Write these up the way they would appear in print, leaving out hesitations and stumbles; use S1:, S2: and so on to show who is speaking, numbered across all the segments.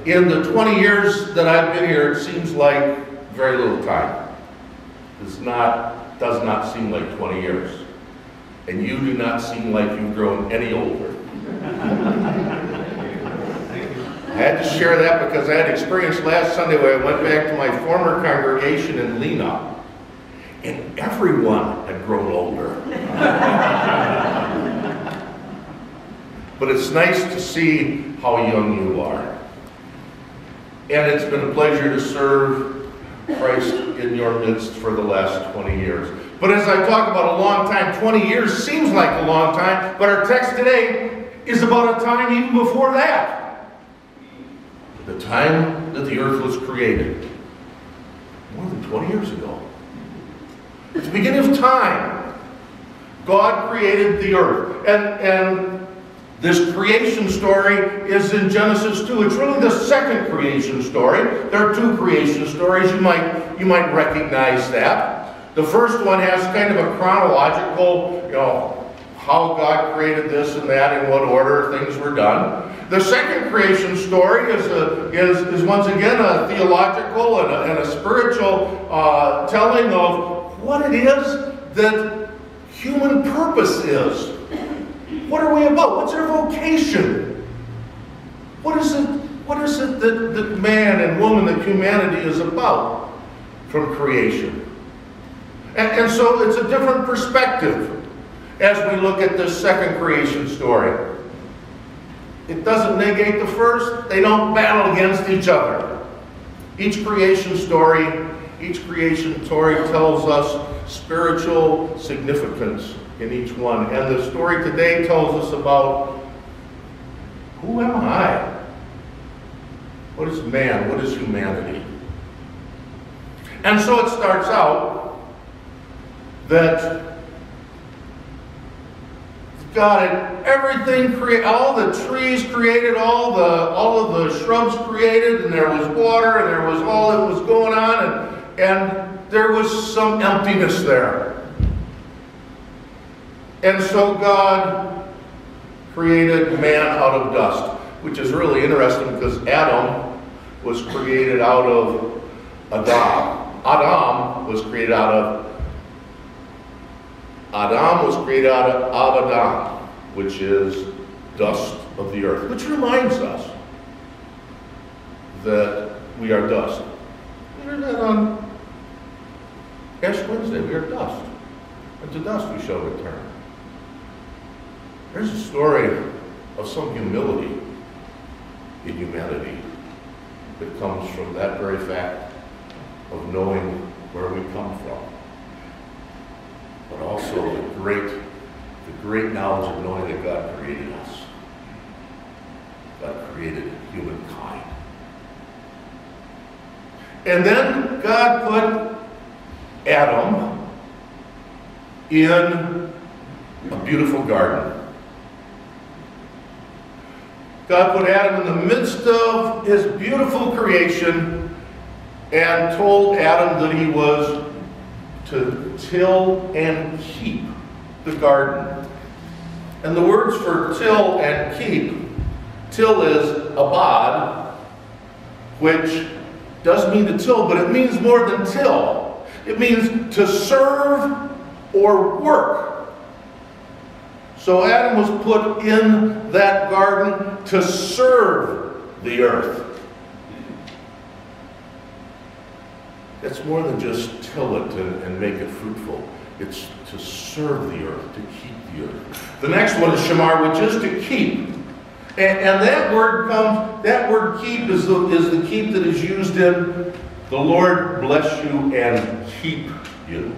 S1: in the 20 years that I've been here, it seems like very little time. Does not seem like 20 years. And you do not seem like you've grown any older. I had to share that because I had experience last Sunday where I went back to my former congregation in Lena, and everyone had grown older. But it's nice to see how young you are. And it's been a pleasure to serve Christ in your midst for the last 20 years. But as I talk about a long time, 20 years seems like a long time, but our text today is about a time even before that. The time that the earth was created. More than 20 years ago. At the beginning of time, God created the earth. And this creation story is in Genesis 2. It's really the second creation story. There are two creation stories. You might recognize that. The first one has kind of a chronological, how God created this and that, in what order things were done. The second creation story is once again a theological and a spiritual telling of what it is that human purpose is. What are we about? What's our vocation? What is it that man and woman, that humanity is about from creation? And so it's a different perspective as we look at this second creation story. It doesn't negate the first. They don't battle against each other. Each creation story tells us spiritual significance in each one. And the story today tells us about, who am I? What is man? What is humanity? And so it starts out that God had everything created, all the trees created, all of the shrubs created, and there was water, and there was all that was going on, and there was some emptiness there. And so God created man out of dust, which is really interesting because Adam was created out of Adam. Adam was created out of Adam, which is dust of the earth, which reminds us that we are dust. We heard that on Ash Wednesday. We are dust, and to dust we shall return. There's a story of some humility in humanity that comes from that very fact of knowing where we come from, but also the great knowledge of knowing that God created us. God created humankind. And then God put Adam in a beautiful garden. God put Adam in the midst of his beautiful creation and told Adam that he was to till and keep the garden. And the words for till and keep, till is abad, which does mean to till, but it means more than till. It means to serve or work. So Adam was put in that garden to serve the earth. It's more than just till it and make it fruitful. It's to serve the earth, to keep the earth. The next one is shamar, which is to keep. And that word keep is the keep that is used in the Lord bless you and keep you.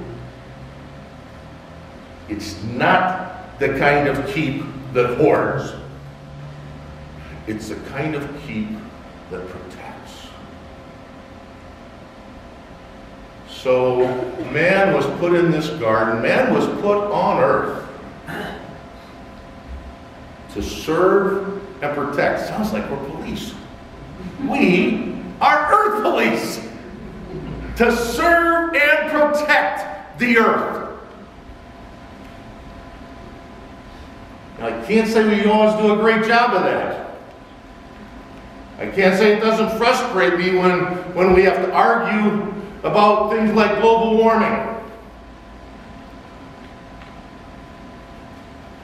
S1: It's not the kind of keep that hoards. It's the kind of keep that protects. So man was put in this garden. Man was put on earth to serve and protect. Sounds like we're police. We are earth police. To serve and protect the earth. Now, I can't say we always do a great job of that. I can't say it doesn't frustrate me when we have to argue about things like global warming.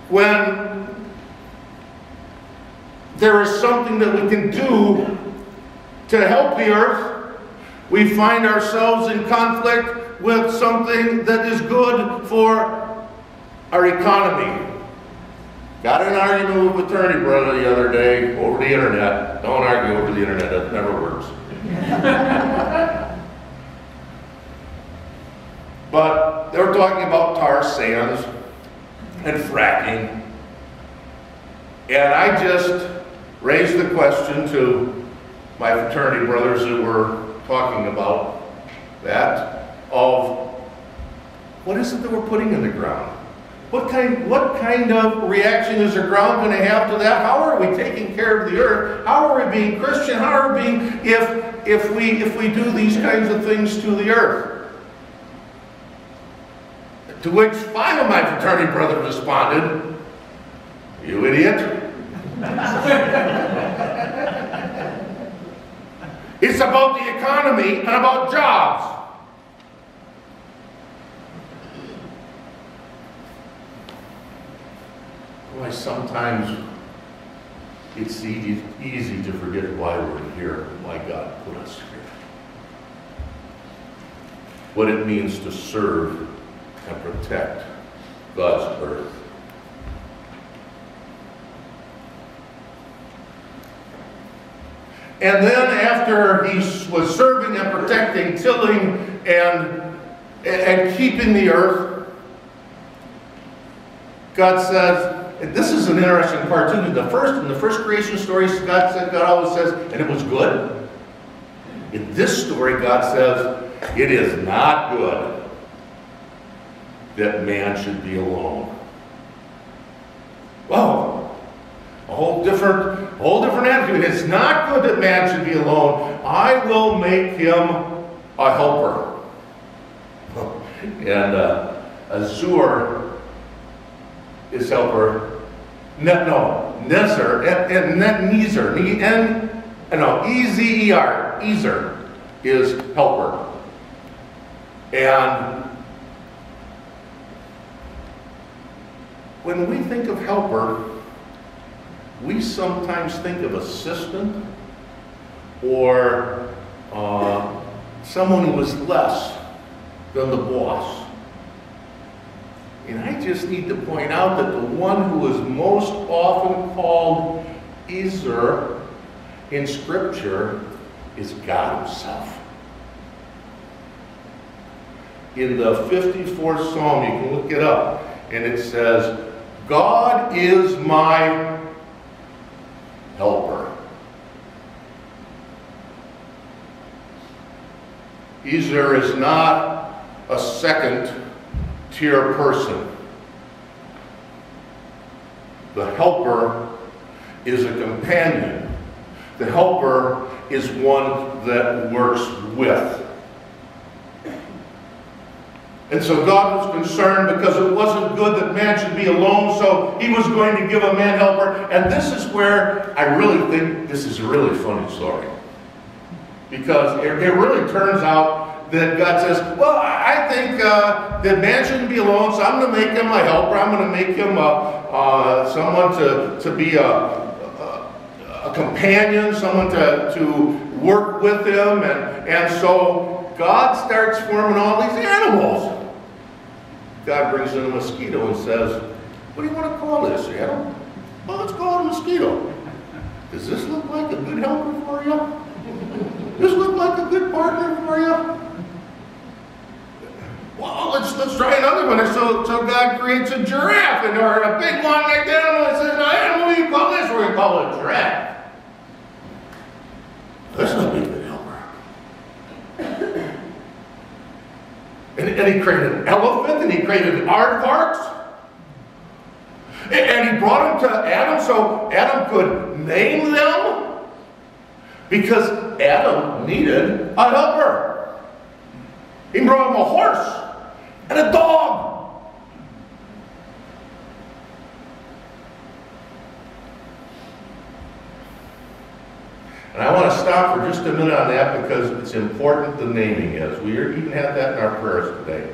S1: When there is something that we can do to help the earth, we find ourselves in conflict with something that is good for our economy. Got in an argument with attorney brother the other day over the internet. Don't argue over the internet, it never works. But they were talking about tar sands and fracking. And I just raised the question to my fraternity brothers who were talking about that, of what is it that we're putting in the ground? What kind of reaction is the ground going to have to that? How are we taking care of the earth? How are we being Christian? How are we being, if we do these kinds of things to the earth? To which 5 of my fraternity brothers responded, "You idiot." It's about the economy and about jobs. Why sometimes it's easy to forget why we're here, why God put us here. What it means to serve and protect God's earth. And then after he was serving and protecting, tilling and keeping the earth, God says, and this is an interesting part too, in the first creation story, God always says, and it was good. In this story, God says, it is not good that man should be alone. Whoa, a whole different attitude. It's not good that man should be alone. I will make him a helper. And Azur, his helper, Ezer is helper. And when we think of helper, we sometimes think of assistant or someone who is less than the boss. And I just need to point out that the one who is most often called Ezer in Scripture is God himself. In the 54th Psalm, you can look it up, and it says, God is my helper. Ezer is not a second-tier person. The helper is a companion. The helper is one that works with. And so God was concerned because it wasn't good that man should be alone, so he was going to give a man helper. And this is where I really think this is a really funny story. Because it really turns out that God says, well, I think that man shouldn't be alone, so I'm going to make him a helper. I'm going to make him someone to be a companion, someone to work with him. And so God starts forming all these animals. God brings in a mosquito and says, what do you want to call this, Adam? Well, let's call it a mosquito. Does this look like a good helper for you? Does this look like a good partner for you? Well, let's try another one. So God creates a giraffe or a big long-necked animal and says, now, Adam, what do you call this? We're going to call it a giraffe. That's not being a good helper. And he created an elephant, and he created aardvarks. And he brought them to Adam so Adam could name them, because Adam needed a helper. He brought him a horse and a dog. And I stop for just a minute on that because it's important the naming is. We even had that in our prayers today,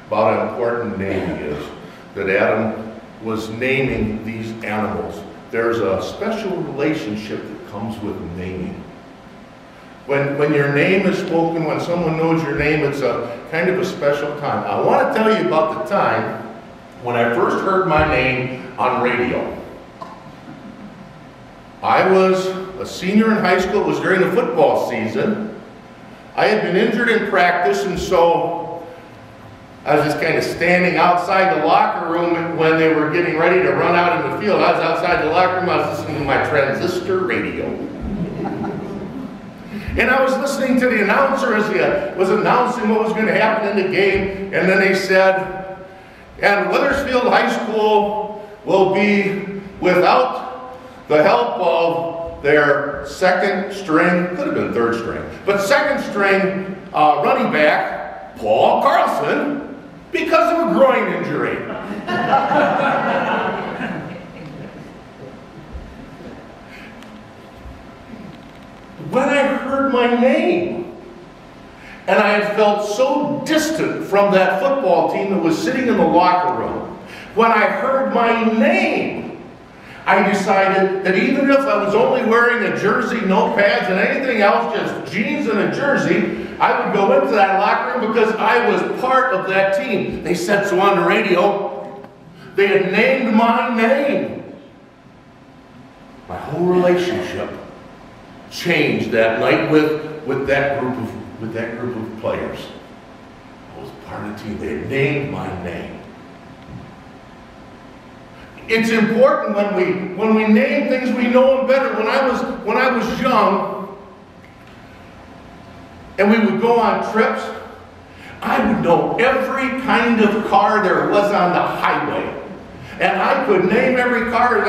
S1: about how important naming is, that Adam was naming these animals. There's a special relationship that comes with naming. When your name is spoken, when someone knows your name, it's a kind of a special time. I want to tell you about the time when I first heard my name on radio. I was a senior in high school. It was during the football season. I had been injured in practice, and so I was just kind of standing outside the locker room when they were getting ready to run out in the field. I was outside the locker room. I was listening to my transistor radio. And I was listening to the announcer as he was announcing what was going to happen in the game. And then they said, and Wethersfield High School will be without the help of their second string, could have been third string, but second string running back, Paul Carlson, because of a groin injury. When I heard my name, and I had felt so distant from that football team that was sitting in the locker room, when I heard my name, I decided that even if I was only wearing a jersey, no pads, and anything else, just jeans and a jersey, I would go into that locker room because I was part of that team. They said so on the radio. They had named my name. My whole relationship changed that night with that group of players. I was part of the team. They had named my name. It's important when we name things, we know them better. When I was young, and we would go on trips, I would know every kind of car there was on the highway. And I could name every car.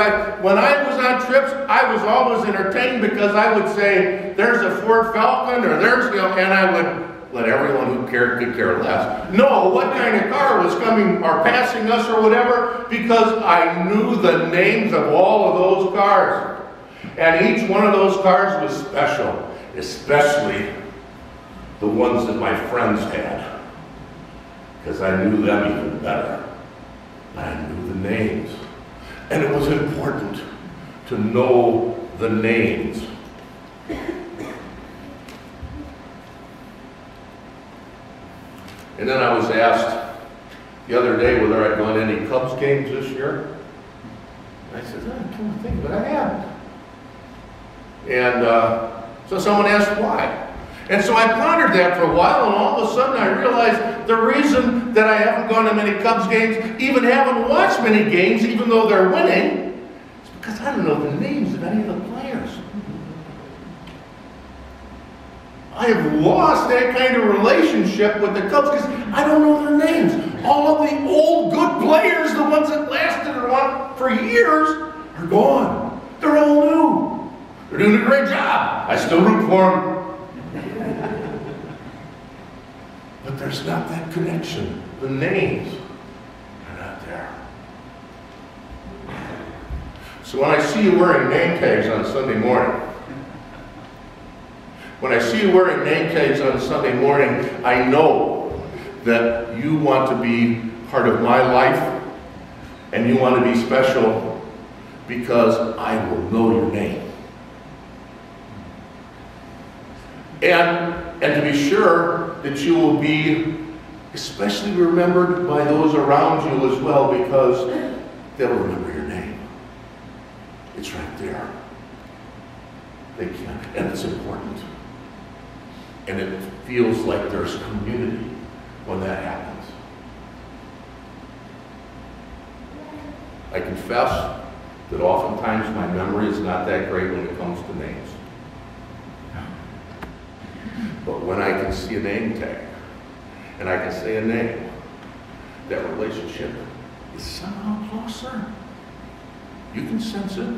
S1: When I was on trips, I was always entertained because I would say, there's a Ford Falcon, or there's, and I would let everyone who cared could care less know what kind of car was coming or passing us or whatever, because I knew the names of all of those cars. And each one of those cars was special, especially the ones that my friends had, because I knew them even better. I knew the names. And it was important to know the names. And then I was asked the other day whether I'd gone to any Cubs games this year. And I said, I can't think of it, I haven't. And so someone asked why. And so I pondered that for a while, and all of a sudden I realized the reason that I haven't gone to many Cubs games, even haven't watched many games, even though they're winning, is because I don't know the names of any of the players. I have lost that kind of relationship with the Cubs because I don't know their names. All of the old good players, the ones that lasted around for years, are gone. They're all new. They're doing a great job. I still root for them. But there's not that connection. The names are not there. So when I see you wearing name tags on Sunday morning, I know that you want to be part of my life and you want to be special because I will know your name. And to be sure that you will be especially remembered by those around you as well, because they'll remember your name. It's right there. They can, and it's important. And it feels like there's community when that happens. I confess that oftentimes my memory is not that great when it comes to names. But when I can see a name tag, and I can say a name, that relationship is somehow closer. You can sense it.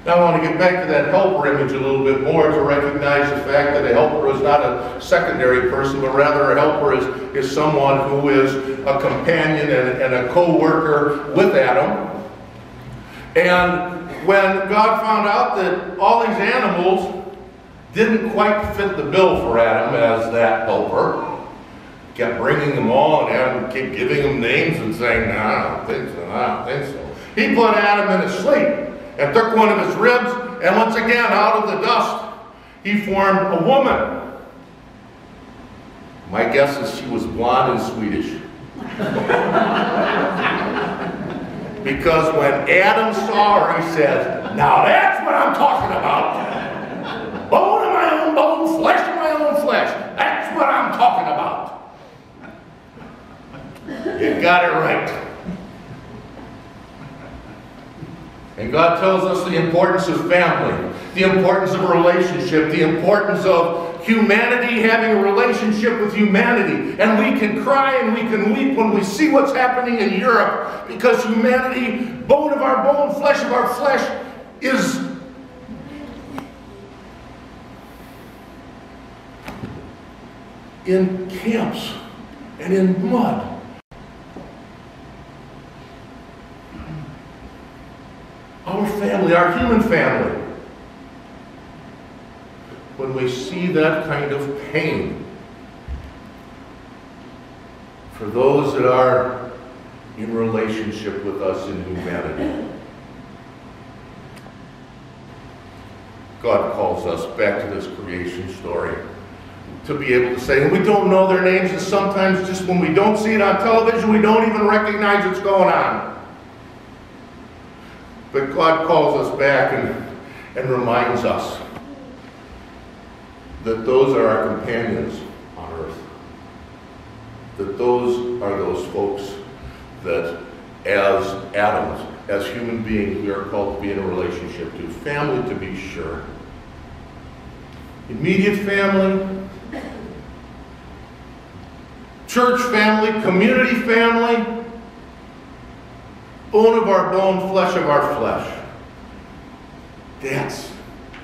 S1: Now I want to get back to that helper image a little bit more to recognize the fact that a helper is not a secondary person, but rather a helper is someone who is a companion and a co-worker with Adam. And when God found out that all these animals didn't quite fit the bill for Adam as that helper, kept bringing them all, and Adam kept giving them names and saying, "No, I don't think so, I don't think so." He put Adam in his sleep and took one of his ribs, and once again, out of the dust, he formed a woman. My guess is she was blonde and Swedish. Because when Adam saw her, he said, "Now that's what I'm talking about. Bone of my own bone, flesh of my own flesh. That's what I'm talking about." You got it right. And God tells us the importance of family, the importance of a relationship, the importance of humanity having a relationship with humanity. And we can cry and we can weep when we see what's happening in Europe, because humanity, bone of our bone, flesh of our flesh, is in camps and in mud. Our family, our human family, when we see that kind of pain for those that are in relationship with us in humanity, God calls us back to this creation story to be able to say, and we don't know their names, and sometimes just when we don't see it on television, we don't even recognize what's going on. But God calls us back and reminds us that those are our companions on earth. That those are those folks that as Adams, as human beings, we are called to be in a relationship to. Family, to be sure. Immediate family, church family, community family, bone of our bone, flesh of our flesh. That's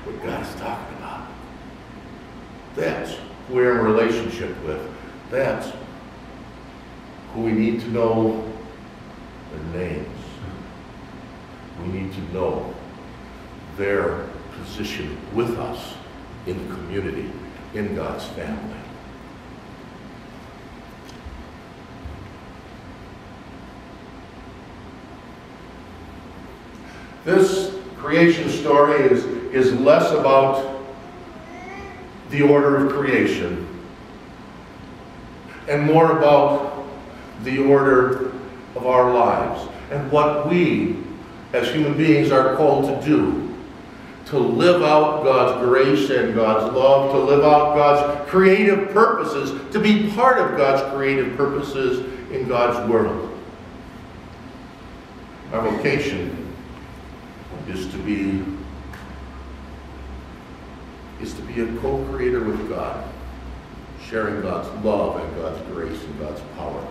S1: what God is talking about. That's who we're in relationship with. That's who we need to know their names. We need to know their position with us in the community, in God's family. This creation story is less about the order of creation and more about the order of our lives and what we as human beings are called to do, to live out God's grace and God's love, to live out God's creative purposes, to be part of God's creative purposes in God's world. Our vocation is to be a co-creator with God, sharing God's love and God's grace and God's power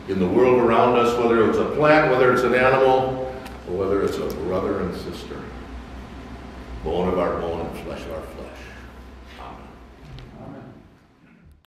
S1: in the world around us, whether it's a plant, whether it's an animal, or whether it's a brother and sister, bone of our bone and flesh of our flesh.